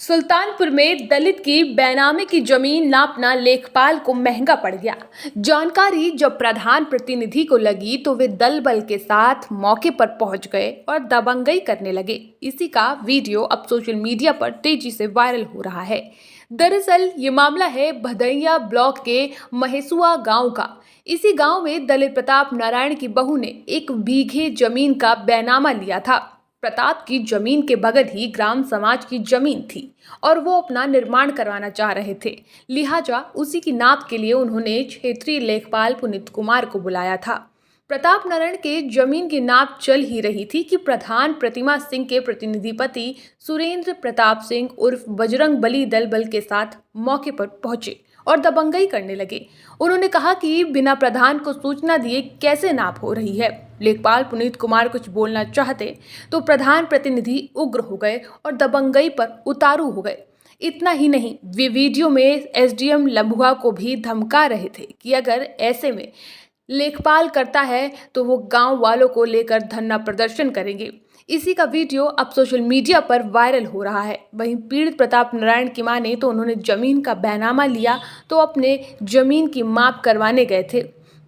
सुल्तानपुर में दलित की बेनामी की जमीन नापना लेखपाल को महंगा पड़ गया। जानकारी जब प्रधान प्रतिनिधि को लगी तो वे दल बल के साथ मौके पर पहुंच गए और दबंगई करने लगे। इसी का वीडियो अब सोशल मीडिया पर तेजी से वायरल हो रहा है। दरअसल ये मामला है भदैया ब्लॉक के महेसुआ गांव का। इसी गांव में दलित प्रताप नारायण की बहू ने 1 बीघे जमीन का बैनामा लिया था। प्रताप की जमीन के बगल ही ग्राम समाज की जमीन थी और वो अपना निर्माण करवाना चाह रहे थे। लिहाजा उसी की नाप के लिए उन्होंने क्षेत्रीय लेखपाल पुनीत कुमार को बुलाया था। प्रताप नारायण के जमीन की नाप चल ही रही थी कि प्रधान प्रतिमा सिंह के प्रतिनिधि पति सुरेंद्र प्रताप सिंह उर्फ बजरंग बली दल बल के साथ मौके पर पहुंचे और दबंगई करने लगे। उन्होंने कहा कि बिना प्रधान को सूचना दिए कैसे नाप हो रही है। लेखपाल पुनीत कुमार कुछ बोलना चाहते तो प्रधान प्रतिनिधि उग्र हो गए और दबंगई पर उतारू हो गए। इतना ही नहीं, वे वीडियो में एसडीएम लम्बुआ को भी धमका रहे थे कि अगर ऐसे में लेखपाल करता है तो वो गांव वालों को लेकर धरना प्रदर्शन करेंगे। इसी का वीडियो अब सोशल मीडिया पर वायरल हो रहा है। वहीं पीड़ित प्रताप नारायण की माने तो उन्होंने जमीन का बैनामा लिया तो अपने जमीन की माप करवाने गए थे।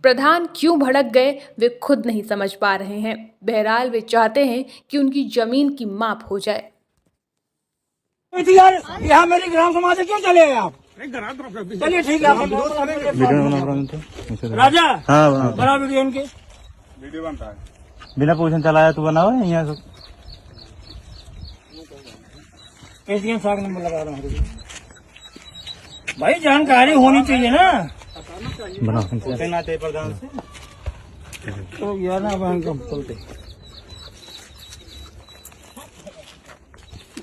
प्रधान क्यों भड़क गए वे खुद नहीं समझ पा रहे हैं। बहरहाल वे चाहते हैं कि उनकी जमीन की माप हो जाए। यार यहाँ मेरी ग्राम समाज से क्यों चले आए आप? चलिए ठीक है, राजा बना वीडियो इनके वीडियो बनता है। बिना पोजिशन चलाया तो बनाओ यहाँ सब। एसडीएम साहब नंबर लगा रहा हूँ भाई, जानकारी होनी चाहिए ना। बनाओ प्रधान से तो यार ना अब हम चलते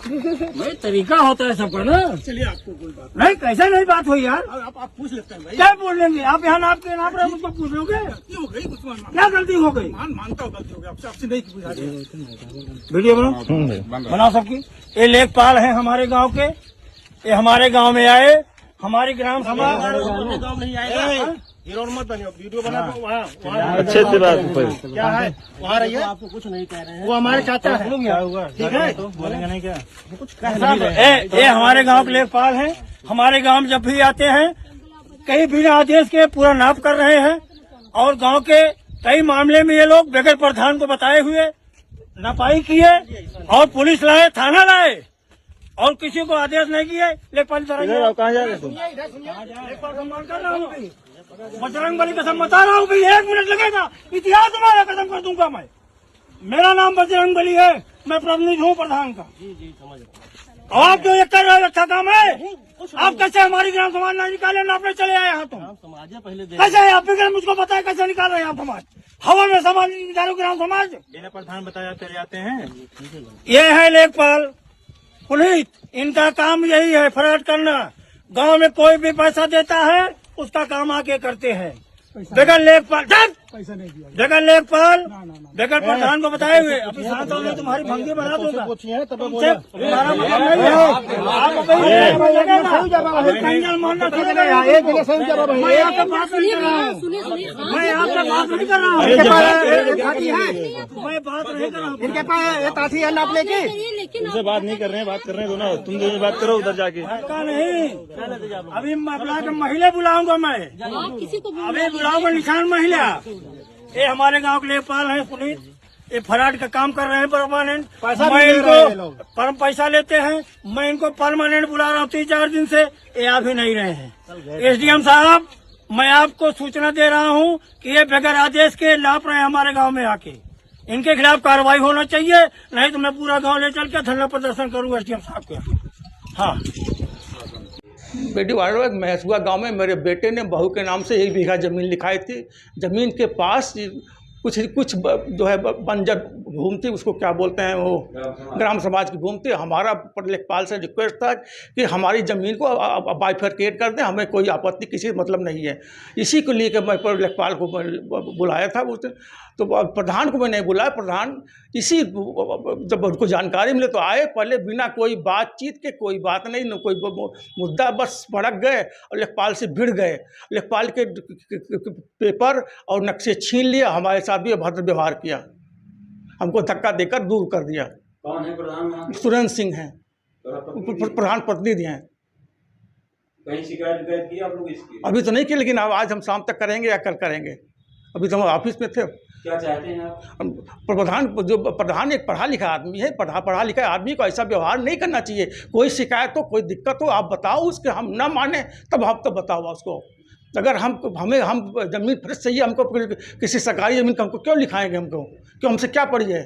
भाई, तरीका होता है सबका ना। चलिए आपको कोई बात नहीं, कैसा नहीं बात हुई यार। आप पूछ लेते हैं भाई। क्या बोल लेंगे आप? यहाँ नाप के नाप रहे मुझको पूछ लोगे? हो गई क्या गलती हो गई? मानता हूँ गलती हो गई, आपसे नहीं पूछा। वीडियो बनाओ सबकी। ये लेखपाल है हमारे गाँव के, ये हमारे गाँव में आए, हमारी ग्राम सभा गाँव में आएगा। मत बनिए, वीडियो बना दो वहाँ अच्छे से बात क्या है वहाँ रहिए। आपको कुछ नहीं कह रहे हैं, वो हमारे चाचा है। ठीक है, तो बोलेंगे नहीं क्या? कुछ ये हमारे गांव के लेखपाल हैं। हमारे गांव जब भी आते हैं कहीं बिना आदेश के पूरा नाप कर रहे हैं और गांव के कई मामले में ये लोग बगैर प्रधान को बताए हुए नापाई किए और पुलिस लाए, थाना लाए और किसी को आदेश नहीं किए। लेखपाल कहाँ जा रहे तुम? लेखपाल सम्मान कर रहा हूँ, बजरंग बली कसम बता रहा हूँ भाई, 1 मिनट लगेगा, इतिहास में कसम कर दूंगा मैं। मेरा नाम बजरंग बली है, मैं प्रतिनिधि हूँ प्रधान का। जी समझ रहा हूँ। आप जो ये कर रहे हो अच्छा काम है। आप कैसे हमारी ग्राम समाज ना निकाले, नापने चले आए यहाँ? तुम पहले कैसे है? आप मुझको बताए कैसे निकाल रहे हैं आप समाज? हवा में समाज निकालो ग्राम समाज। बिना प्रधान बताया चले जाते हैं। ये है लेखपाल पुनीत, इनका काम यही है फराड करना। गांव में कोई भी पैसा देता है उसका काम आके करते हैं। बगैर लेखपाल पैसा नहीं दिया, बगैर लेखपाल बगैर प्रधान को बताए हुए। अभी शांत होने तुम्हारी भंगी बना दूंगा। तुम्हारा मतलब नहीं है। मैं आपसे बात नहीं कर रहा हूँ, मैं आपसे बात नहीं कर रहा हूँ, मैं बात नहीं कर रहा हूँ। इनके पास ये ताथी है नापने की। तुमसे बात नहीं कर रहे हैं, बात कर रहे हैं दोनों। तुम दोनों बात करो उधर जाके। नहीं, अभी बुला के महिला बुलाऊंगा मैं, अभी बुलाऊंगा निशान महिला। ये हमारे गांव के लेखपाल हैं पुनीत, ये फराड का काम कर रहे हैं परमानेंट। मैं इनको पैसा लेते हैं, मैं इनको परमानेंट बुला रहा हूँ 3-4 दिन से, ये आ भी नहीं रहे हैं। एसडीएम साहब, मैं आपको सूचना दे रहा हूँ कि ये बगैर आदेश के लाप रहे हैं हमारे गांव में आके। इनके खिलाफ कार्रवाई होना चाहिए, नहीं तो मैं पूरा गांव ले चल के धरना प्रदर्शन करूंगा एसडीएम साहब के। हाँ, वीडियो वायरल है। महेसुआ गांव में मेरे बेटे ने बहू के नाम से 1 बीघा जमीन लिखाई थी। जमीन के पास कुछ जो है बंजर भूमि थी, उसको क्या बोलते हैं, वो ग्राम समाज की भूमि थी। हमारा लेखपाल से रिक्वेस्ट था कि हमारी ज़मीन को बाइफरकेट कर दें, हमें कोई आपत्ति किसी मतलब नहीं है। इसी को लेकर मैं लेखपाल को बुलाया था उस दिन। तो प्रधान को मैं नहीं बुलाया। प्रधान इसी जब उनको जानकारी मिले तो आए, पहले बिना कोई बातचीत के, कोई बात नहीं, न कोई मुद्दा, बस भड़क गए और लेखपाल से भिड़ गए। लेखपाल के पेपर और नक्शे छीन लिया, हमारे साथ भी अभद्र व्यवहार किया, हमको धक्का देकर दूर कर दिया। कौन है प्रधान? सुरेंद्र सिंह हैं, प्रधान प्रतिनिधि हैं। कहीं शिकायत की आप लोग इसकी? अभी तो नहीं की, लेकिन अब आज हम शाम तक करेंगे या कल करेंगे। अभी तो हम ऑफिस में थे। क्या चाहते हैं आप? प्रधान एक पढ़ा लिखा आदमी है, पढ़ा लिखा आदमी को ऐसा व्यवहार नहीं करना चाहिए। कोई शिकायत हो, कोई दिक्कत हो, आप बताओ, उसके हम ना माने तब आप तो बताओ उसको। अगर हम जमीन फ्रेश चाहिए हमको, किसी सरकारी जमीन को हमको क्यों लिखाएंगे? हमको क्यों, हमसे क्या पड़ी है?